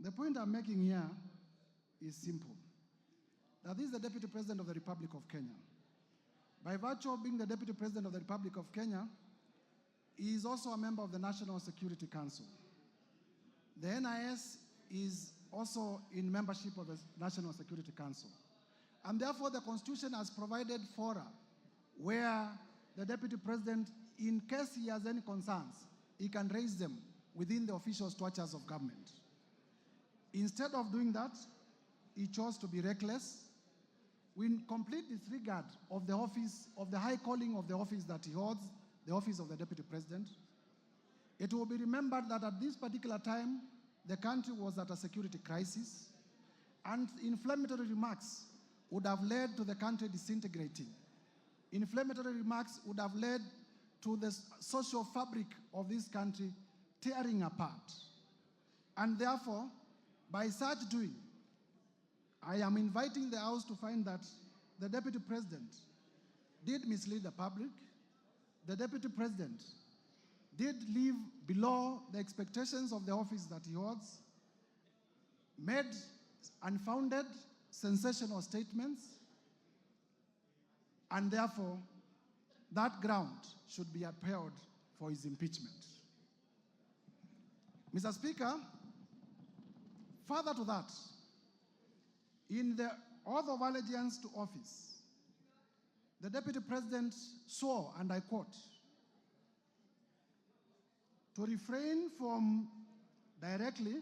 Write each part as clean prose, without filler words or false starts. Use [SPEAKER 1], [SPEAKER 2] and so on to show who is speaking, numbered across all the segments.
[SPEAKER 1] The point I'm making here is simple. That this is the Deputy President of the Republic of Kenya. By virtue of being the Deputy President of the Republic of Kenya, he is also a member of the National Security Council. The NIS is also in membership of the National Security Council. And therefore, the Constitution has provided fora where the Deputy President, in case he has any concerns, he can raise them within the official structures of government. Instead of doing that, he chose to be reckless, with complete disregard of the office, of the high calling of the office that he holds, the office of the Deputy President. It will be remembered that at this particular time, the country was at a security crisis, and inflammatory remarks would have led to the country disintegrating. Inflammatory remarks would have led to the social fabric of this country tearing apart. And therefore, by such doing, I am inviting the House to find that the Deputy President did mislead the public. The Deputy President did live below the expectations of the office that he holds, made unfounded, sensational statements, and therefore, that ground should be upheld for his impeachment. Mr. Speaker, further to that, in the oath of allegiance to office, the Deputy President swore, and I quote, to refrain from directly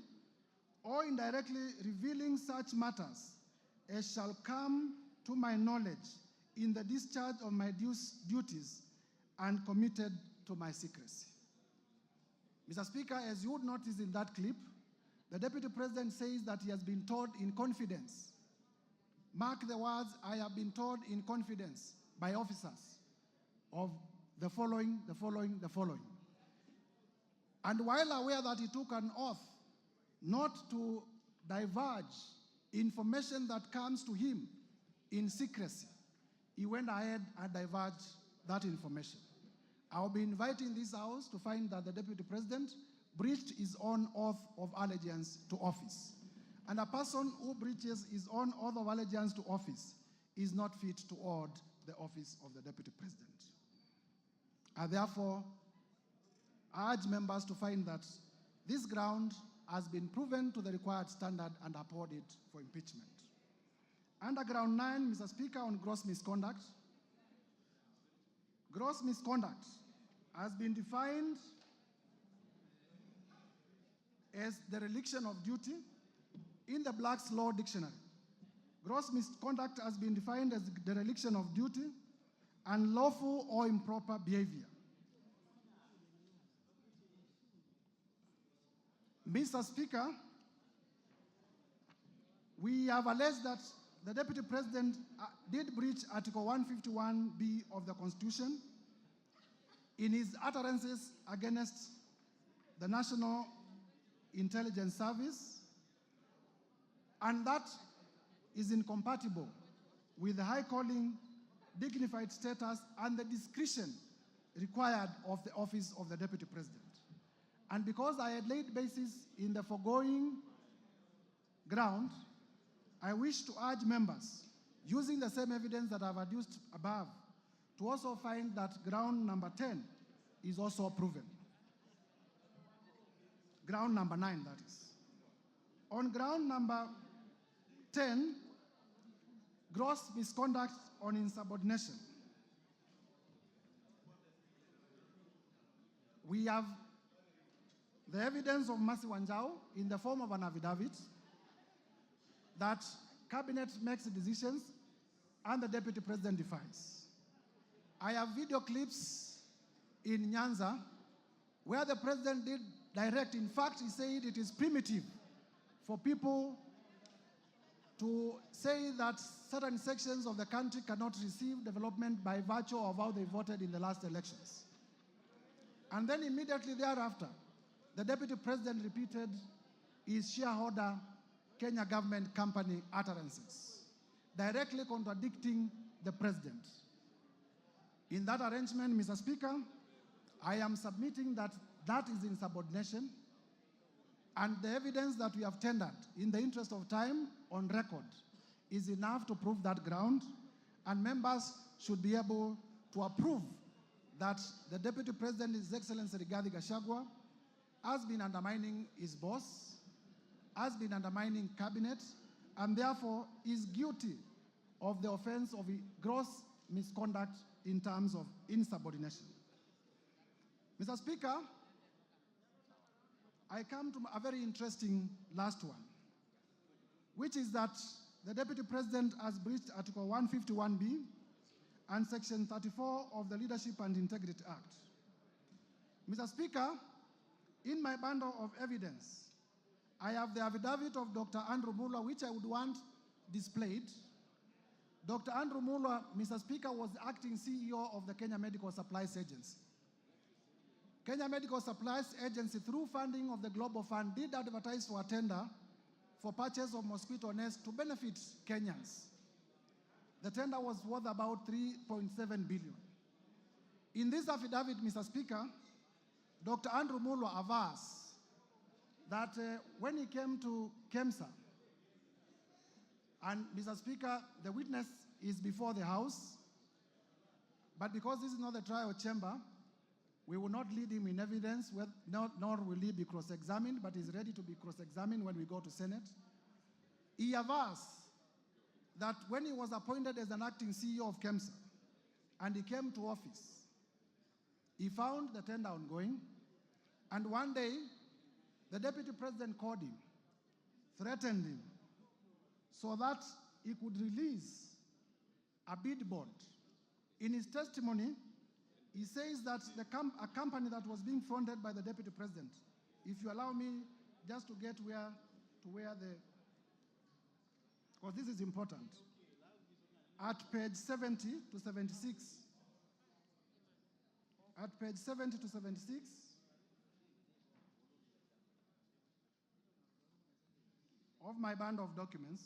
[SPEAKER 1] or indirectly revealing such matters as shall come to my knowledge in the discharge of my duties and committed to my secrecy. Mr. Speaker, as you would notice in that clip, the Deputy President says that he has been told in confidence. Mark the words, I have been told in confidence by officers of the following. And while aware that he took an oath not to divulge information that comes to him in secrecy, he went ahead and divulged that information. I will be inviting this House to find that the Deputy President breached his own oath of allegiance to office. And a person who breaches his own oath of allegiance to office is not fit to hold the office of the Deputy President. I therefore urge members to find that this ground has been proven to the required standard and uphold it for impeachment. Under ground 9, Mr. Speaker, on gross misconduct. Gross misconduct has been defined as the dereliction of duty in the Black's Law Dictionary. Gross misconduct has been defined as the dereliction of duty, unlawful or improper behavior. Mr. Speaker, we have alleged that the Deputy President did breach Article 151B of the Constitution in his utterances against the National Intelligence Service, and that is incompatible with the high calling, dignified status, and the discretion required of the office of the Deputy President. And because I had laid basis in the foregoing ground, I wish to urge members, using the same evidence that I've adduced above, to also find that ground number 10 is also proven. Ground number 9, that is. On ground number 10, gross misconduct on insubordination. We have the evidence of Mercy Wanjau in the form of an affidavit that cabinet makes decisions and the Deputy President defies. I have video clips in Nyanza where the President did direct. In fact, he said it is primitive for people to say that certain sections of the country cannot receive development by virtue of how they voted in the last elections. And then immediately thereafter, the Deputy President repeated his shareholder Kenya government company utterances, directly contradicting the President. In that arrangement, Mr. Speaker, I am submitting that that is insubordination, And the evidence that we have tendered, in the interest of time, on record, is enough to prove that ground, and members should be able to approve that the Deputy President, His Excellency Rigathi Gachagua, has been undermining his boss, has been undermining cabinet, and therefore is guilty of the offense of gross misconduct in terms of insubordination. Mr. Speaker, I come to a very interesting last one, which is that the Deputy President has breached Article 151B and Section 34 of the Leadership and Integrity Act. Mr. Speaker, in my bundle of evidence, I have the affidavit of Dr. Andrew Muller, which I would want displayed. Dr. Andrew Muller, Mr. Speaker, was the acting CEO of the Kenya Medical Supplies Agency. Kenya Medical Supplies Agency, through funding of the Global Fund, did advertise for a tender for purchase of mosquito nets to benefit Kenyans. The tender was worth about 3.7 billion. In this affidavit, Mr. Speaker, Dr. Andrew Muller avers that when he came to KEMSA, and Mr. Speaker, the witness is before the House, but because this is not the trial chamber, we will not lead him in evidence, nor will he be cross-examined, but he's ready to be cross-examined when we go to Senate. He avers that when he was appointed as an acting CEO of KEMSA, and he came to office, he found the tender ongoing, and one day, the Deputy President called him, threatened him, so that he could release a bid bond. In his testimony, he says that a company that was being fronted by the Deputy President, if you allow me just to get because this is important, at page 70 to 76, at page 70 to 76, of my bundle of documents,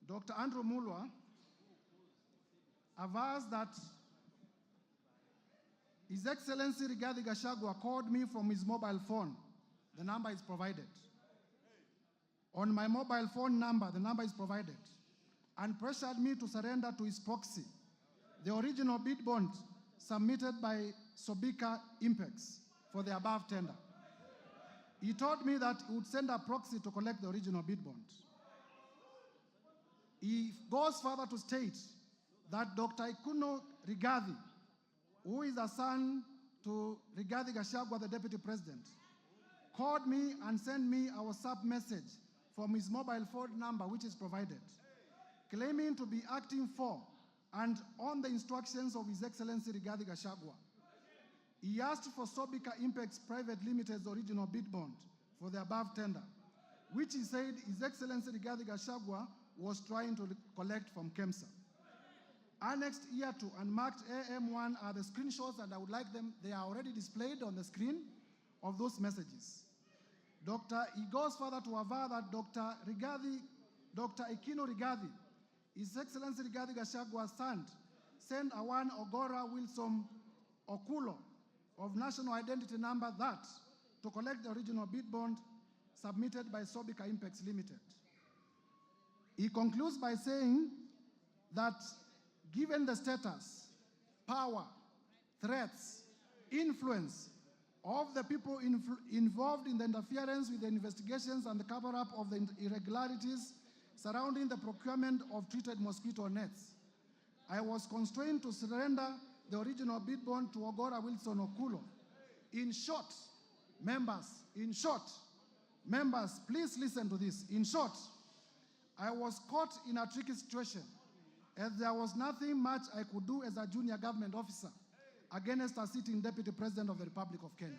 [SPEAKER 1] Dr. Andrew Muller avers that His Excellency Rigathi Gachagua called me from his mobile phone. The number is provided. On my mobile phone number, the number is provided, and pressured me to surrender to his proxy the original bid bond submitted by Sobika Impex for the above tender. He told me that he would send a proxy to collect the original bid bond. He goes further to state that Dr. Ikuno Rigathi, who is a son to Rigathi Gachagua, the Deputy President, called me and sent me a WhatsApp message from his mobile phone number, which is provided, claiming to be acting for and on the instructions of His Excellency Rigathi Gachagua. He asked for Sobika Impex Private Limited's original bid bond for the above tender, which he said His Excellency Rigathi Gachagua was trying to collect from KEMSA. Annexed here to and marked AM1 are the screenshots, and I would like them, they are already displayed on the screen of those messages. He goes further to aver that Dr. Ikino Rigathi, His Excellency Rigathi Gachagua's son, sent a one Ogora Wilson Okulo of national identity number that to collect the original bid bond submitted by Sobika Impex Limited. He concludes by saying that given the status, power, threats, influence of the people involved in the interference with the investigations and the cover-up of the irregularities surrounding the procurement of treated mosquito nets, I was constrained to surrender the original bid bond to Ogora Wilson Okulo. In short, members, please listen to this. In short, I was caught in a tricky situation, as there was nothing much I could do as a junior government officer against a sitting Deputy President of the Republic of Kenya.